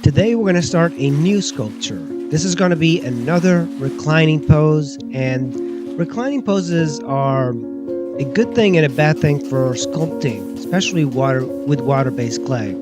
Today we're going to start a new sculpture. This is going to be another reclining pose, and reclining poses are a good thing and a bad thing for sculpting, especially water-based clay.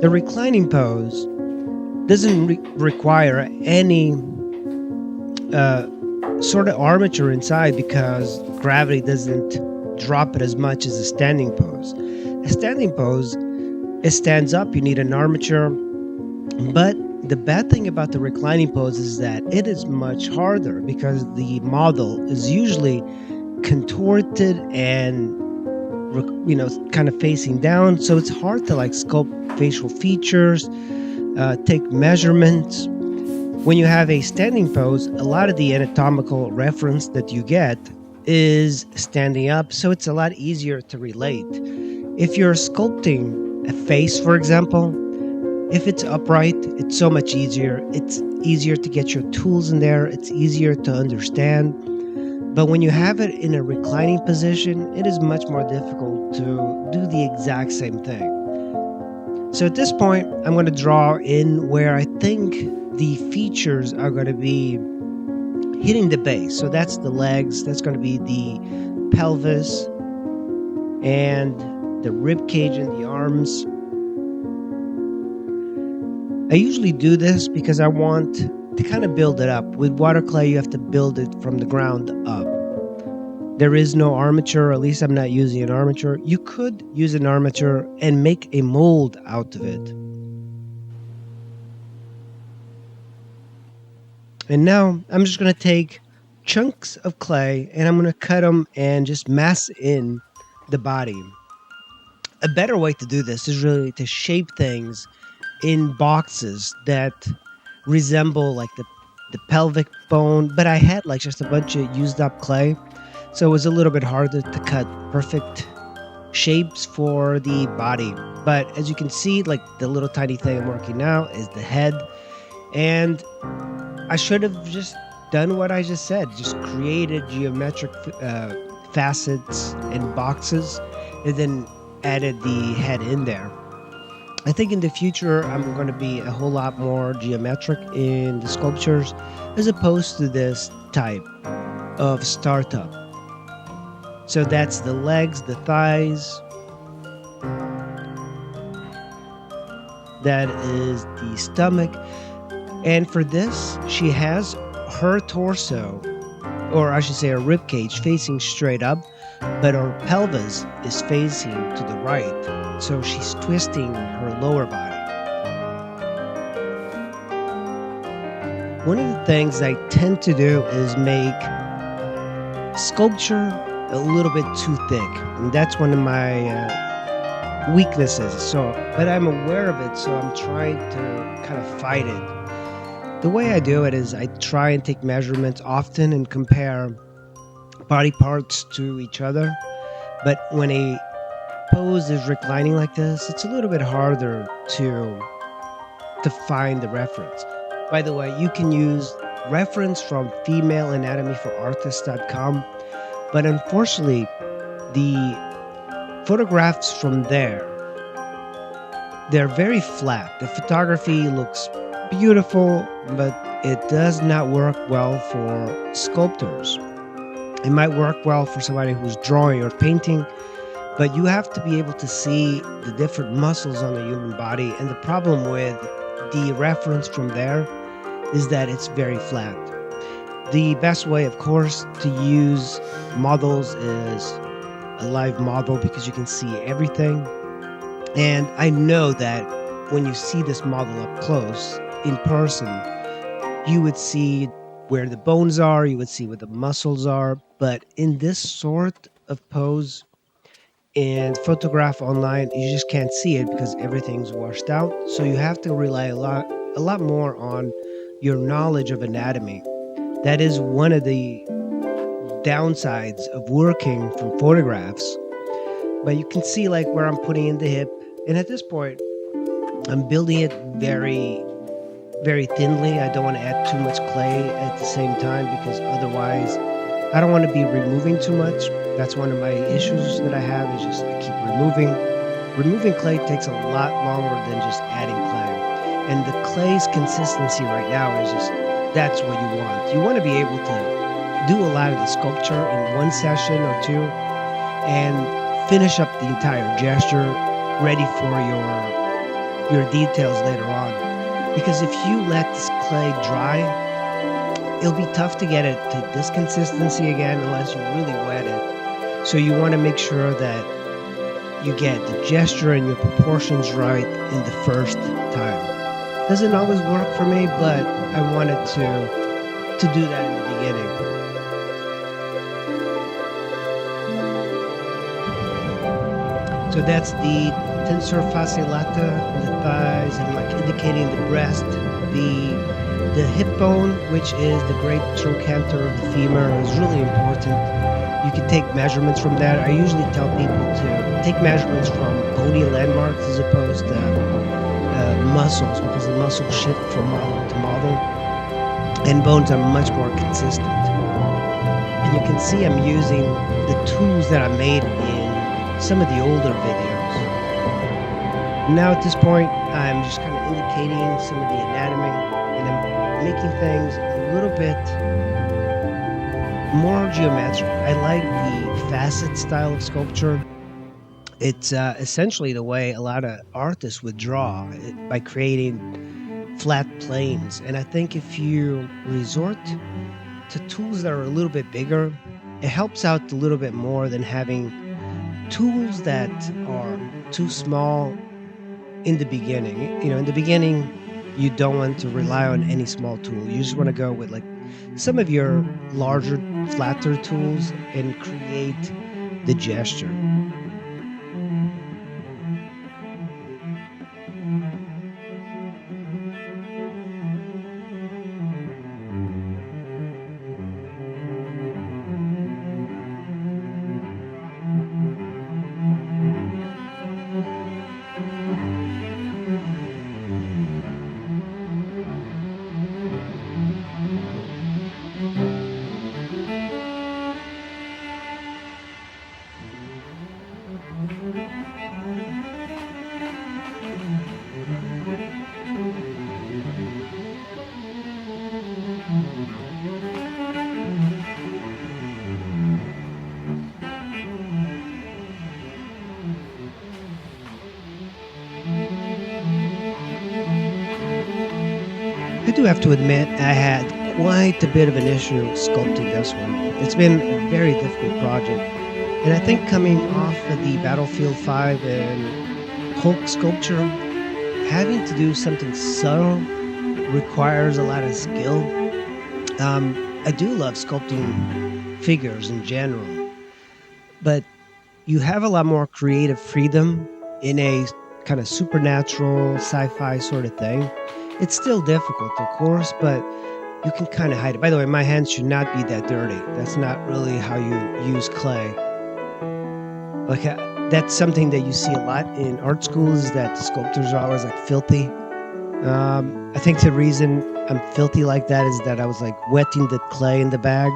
The reclining pose doesn't require any uh, sort of armature inside because gravity doesn't drop it as much as a standing pose. A standing pose, it stands up, you need an armature, but the bad thing about the reclining pose is that it is much harder because the model is usually contorted and kind of facing down, so it's hard to like sculpt facial features, take measurements. When you have a standing pose, a lot of the anatomical reference that you get is standing up, so it's a lot easier to relate. If you're sculpting a face, for example, if it's upright, it's so much easier. It's easier to get your tools in there, it's easier to understand. But when you have it in a reclining position, it is much more difficult to do the exact same thing. So at this point, I'm going to draw in where I think the features are going to be hitting the base. So that's the legs, that's going to be the pelvis and the rib cage and the arms. I usually do this because I want to kind of build it up. With water clay, you have to build it from the ground up. There is no armature, at least I'm not using an armature. You could use an armature and make a mold out of it. And now I'm just going to take chunks of clay and I'm going to cut them and just mass in the body. A better way to do this is really to shape things in boxes that resemble like the pelvic bone, but I had like just a bunch of used up clay, so it was a little bit harder to cut perfect shapes for the body. But as you can see, like the little tiny thing I'm working now is the head, and I should have just done what I just said, just created geometric facets and boxes and then added the head in there. I think in the future, I'm going to be a whole lot more geometric in the sculptures as opposed to this type of startup. So that's the legs, the thighs. That is the stomach. And for this, she has her torso, or I should say her rib cage, facing straight up, but her pelvis is facing to the right. So she's twisting her lower body. One of the things I tend to do is make sculpture a little bit too thick, and that's one of my weaknesses. So, but I'm aware of it, so I'm trying to kind of fight it. The way I do it is I try and take measurements often and compare body parts to each other. But when a pose is reclining like this, it's a little bit harder to find the reference. By the way, you can use reference from femaleanatomyforartists.com, but unfortunately, the photographs from there, they're very flat. The photography looks beautiful, but it does not work well for sculptors. It might work well for somebody who's drawing or painting, but you have to be able to see the different muscles on the human body. And the problem with the reference from there is that it's very flat. The best way, of course, to use models is a live model because you can see everything. And I know that when you see this model up close in person, you would see where the bones are, you would see where the muscles are. But in this sort of pose and photograph online, you just can't see it because everything's washed out. So you have to rely a lot more on your knowledge of anatomy. That is one of the downsides of working from photographs. But you can see like where I'm putting in the hip. And at this point, I'm building it very, very thinly. I don't want to add too much clay at the same time because otherwise I don't want to be removing too much. That's one of my issues that I have is just I keep removing. Removing clay takes a lot longer than just adding clay. And the clay's consistency right now is just that's what you want. You want to be able to do a lot of the sculpture in one session or two and finish up the entire gesture ready for your details later on. Because if you let this clay dry, it'll be tough to get it to this consistency again unless you really wet it. So you want to make sure that you get the gesture and your proportions right in the first time. Doesn't always work for me, but I wanted to do that in the beginning. So that's the tensor fasciae lata in the thighs and like indicating the breast. The hip bone, which is the great trochanter of the femur, is really important. You can take measurements from that. I usually tell people to take measurements from bony landmarks as opposed to muscles, because the muscles shift from model to model, and bones are much more consistent. And you can see I'm using the tools that I made in some of the older videos. Now at this point, I'm just kind of indicating some of the anatomy, and I'm making things a little bit more geometric. I like the facet style of sculpture. It's essentially the way a lot of artists would draw by creating flat planes. And I think if you resort to tools that are a little bit bigger, it helps out a little bit more than having tools that are too small in the beginning. In the beginning, you don't want to rely on any small tool. You just want to go with like some of your larger, flatter tools and create the gesture. I do have to admit, I had quite a bit of an issue sculpting this one. It's been a very difficult project. And I think coming off of the Battlefield 5 and Hulk sculpture, having to do something subtle requires a lot of skill. I do love sculpting figures in general, but you have a lot more creative freedom in a kind of supernatural sci-fi sort of thing. It's still difficult, of course, but you can kind of hide it. By the way, my hands should not be that dirty. That's not really how you use clay. Like that's something that you see a lot in art schools, is that the sculptors are always like filthy. I think the reason I'm filthy like that is that I was like wetting the clay in the bag,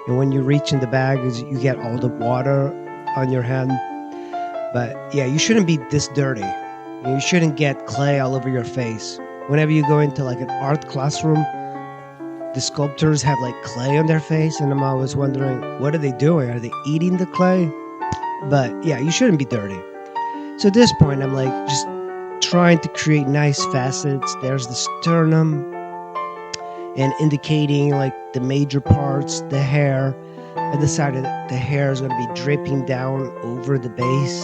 and when you reach in the bag, you get all the water on your hand. But yeah, you shouldn't be this dirty. You shouldn't get clay all over your face. Whenever you go into like an art classroom, the sculptors have like clay on their face, and I'm always wondering, what are they doing? Are they eating the clay? But yeah, you shouldn't be dirty. So at this point, I'm like just trying to create nice facets. There's the sternum, and indicating like the major parts, the hair. I decided that the hair is going to be dripping down over the base.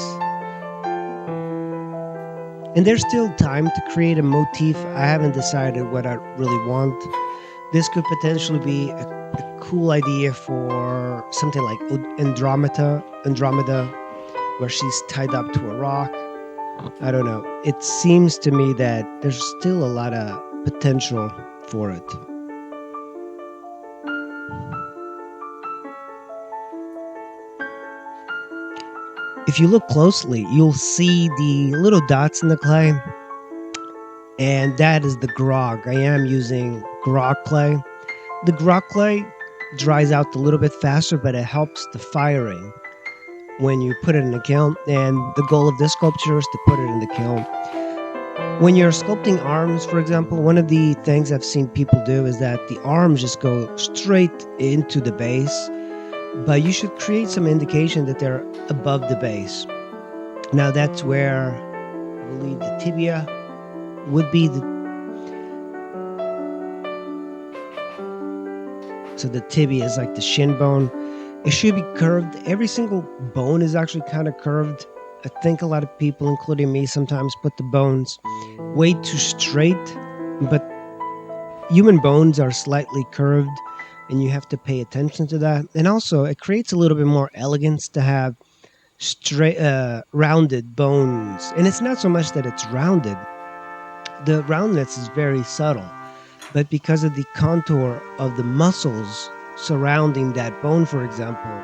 And there's still time to create a motif. I haven't decided what I really want. This could potentially be a cool idea for something like Andromeda, where she's tied up to a rock. I don't know. It seems to me that there's still a lot of potential for it. If you look closely, you'll see the little dots in the clay, and that is the grog. I am using grog clay. The grog clay dries out a little bit faster, but it helps the firing when you put it in the kiln, and the goal of this sculpture is to put it in the kiln. When you're sculpting arms, for example, one of the things I've seen people do is that the arms just go straight into the base, but you should create some indication that they're above the base. Now that's where I believe the tibia would be so the tibia is like the shin bone. It should be curved. Every single bone is actually kind of curved. I think a lot of people, including me, sometimes put the bones way too straight, but human bones are slightly curved, and you have to pay attention to that. And also, it creates a little bit more elegance to have straight, rounded bones. And it's not so much that it's rounded; the roundness is very subtle, but because of the contour of the muscles surrounding that bone, for example,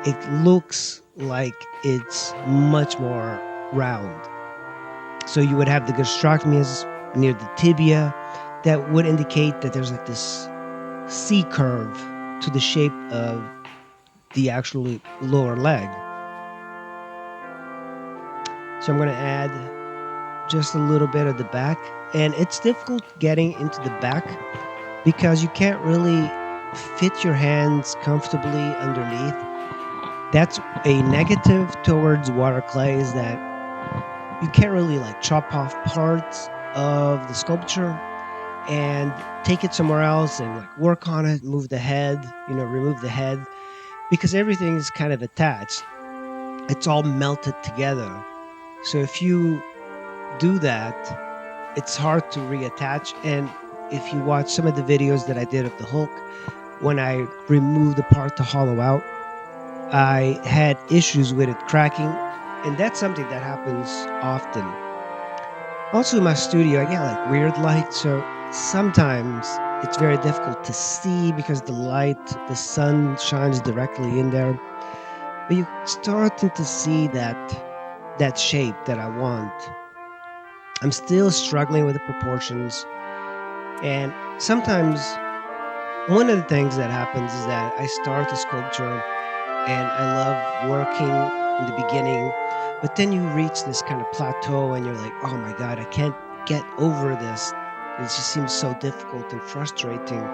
it looks like it's much more round. So you would have the gastrocnemius near the tibia that would indicate that there's like this C curve to the shape of the actual lower leg. So I'm going to add just a little bit of the back. And it's difficult getting into the back because you can't really fit your hands comfortably underneath. That's a negative towards water clay, is that you can't really like chop off parts of the sculpture and take it somewhere else and like work on it, move the head, remove the head, because everything is kind of attached. It's all melted together. So if you do that, it's hard to reattach. And if you watch some of the videos that I did of the Hulk, when I removed the part to hollow out, I had issues with it cracking, and that's something that happens often. Also, in my studio, I get like weird light, so sometimes it's very difficult to see because the sun shines directly in there. But you're starting to see that shape that I want. I'm still struggling with the proportions, and sometimes one of the things that happens is that I start a sculpture and I love working in the beginning, but then you reach this kind of plateau and you're like, oh my God, I can't get over this. It just seems so difficult and frustrating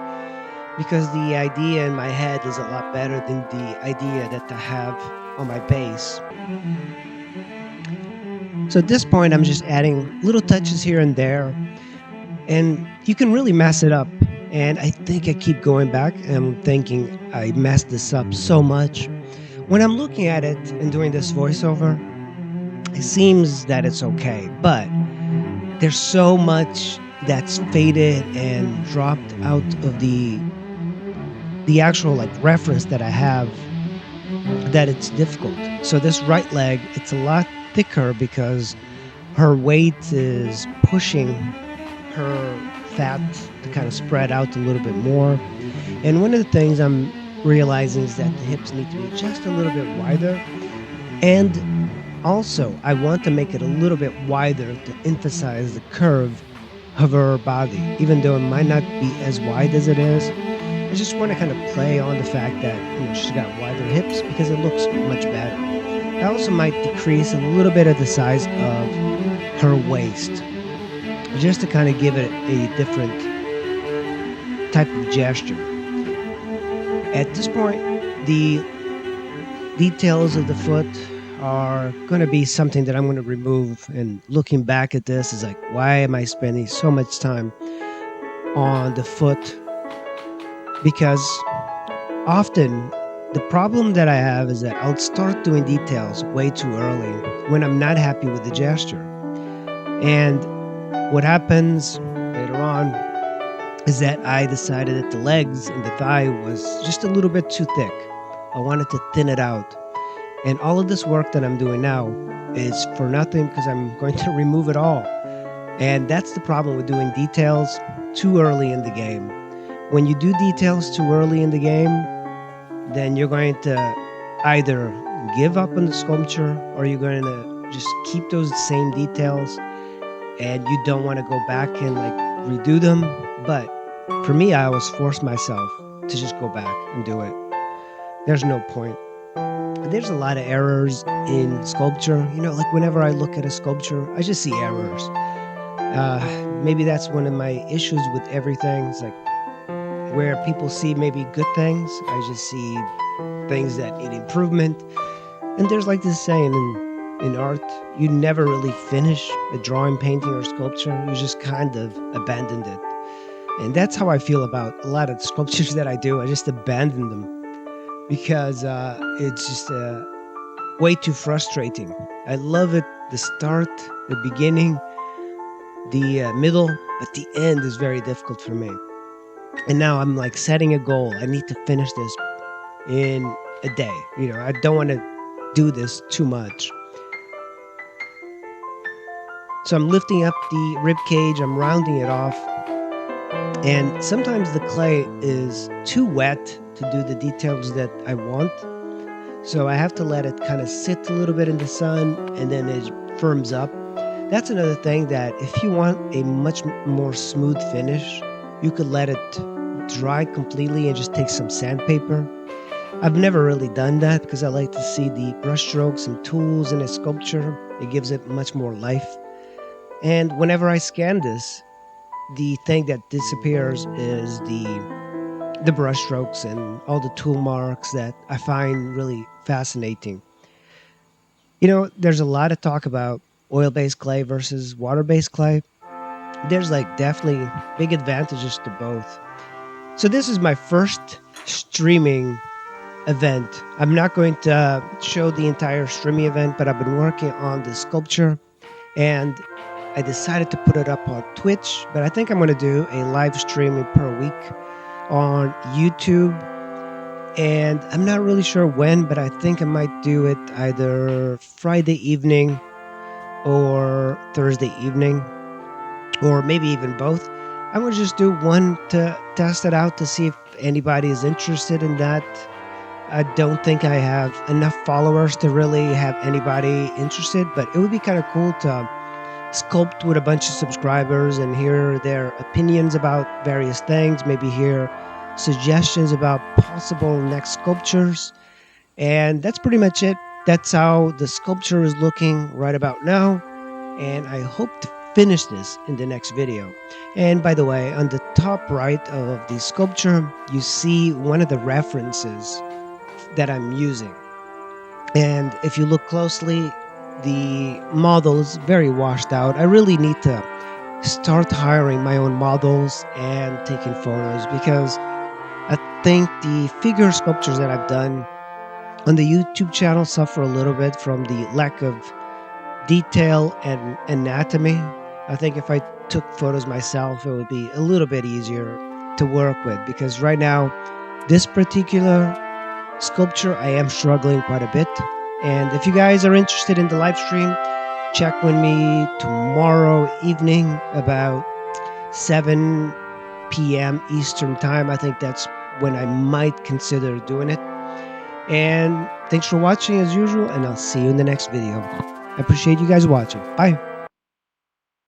because the idea in my head is a lot better than the idea that I have on my base. So at this point, I'm just adding little touches here and there, and you can really mess it up. And I think I keep going back and I'm thinking I messed this up so much. When I'm looking at it and doing this voiceover, it seems that it's okay, but there's so much that's faded and dropped out of the actual like reference that I have that it's difficult. So this right leg, it's a lot thicker because her weight is pushing her fat to kind of spread out a little bit more. And one of the things I'm realizing is that the hips need to be just a little bit wider. And also, I want to make it a little bit wider to emphasize the curve of her body, even though it might not be as wide as it is. I just want to kind of play on the fact that she's got wider hips because it looks much better. I also might decrease a little bit of the size of her waist, just to kind of give it a different type of gesture. At this point, the details of the foot are going to be something that I'm going to remove. And looking back at this is like, why am I spending so much time on the foot? Because often the problem that I have is that I'll start doing details way too early when I'm not happy with the gesture. And what happens later on is that I decided that the legs and the thigh was just a little bit too thick. I wanted to thin it out. And all of this work that I'm doing now is for nothing because I'm going to remove it all. And that's the problem with doing details too early in the game. When you do details too early in the game, then you're going to either give up on the sculpture or you're going to just keep those same details and you don't want to go back and like redo them. But for me, I always force myself to just go back and do it. There's no point. There's a lot of errors in sculpture. Like whenever I look at a sculpture, I just see errors. Maybe that's one of my issues with everything. It's like where people see maybe good things, I just see things that need improvement. And there's like this saying in art, you never really finish a drawing, painting, or sculpture. You just kind of abandoned it. And that's how I feel about a lot of the sculptures that I do. I just abandon them because it's just way too frustrating. I love it, the start, the beginning, the middle, but the end is very difficult for me. And now I'm like setting a goal. I need to finish this in a day. I don't want to do this too much. So I'm lifting up the rib cage, I'm rounding it off, and sometimes the clay is too wet to do the details that I want. So I have to let it kind of sit a little bit in the sun and then it firms up. That's another thing, that if you want a much more smooth finish, you could let it dry completely and just take some sandpaper. I've never really done that because I like to see the brush strokes and tools in a sculpture. It gives it much more life. And whenever I scan this, the thing that disappears is the brush strokes and all the tool marks that I find really fascinating. There's a lot of talk about oil-based clay versus water-based clay. There's like definitely big advantages to both. So this is my first streaming event. I'm not going to show the entire streaming event, but I've been working on the sculpture and I decided to put it up on Twitch, but I think I'm going to do a live streaming per week on YouTube. And I'm not really sure when, but I think I might do it either Friday evening or Thursday evening, or maybe even both. I'm going to just do one to test it out to see if anybody is interested in that. I don't think I have enough followers to really have anybody interested, but it would be kind of cool to sculpt with a bunch of subscribers and hear their opinions about various things, maybe hear suggestions about possible next sculptures. And that's pretty much it. That's how the sculpture is looking right about now. And I hope to finish this in the next video. And by the way, on the top right of the sculpture, you see one of the references that I'm using. And if you look closely, the model is very washed out. I really need to start hiring my own models and taking photos because I think the figure sculptures that I've done on the YouTube channel suffer a little bit from the lack of detail and anatomy. I think if I took photos myself, it would be a little bit easier to work with because right now, this particular sculpture, I am struggling quite a bit. And if you guys are interested in the live stream, check with me tomorrow evening about 7 p.m. Eastern time. I think that's when I might consider doing it. And thanks for watching as usual, and I'll see you in the next video. I appreciate you guys watching. Bye.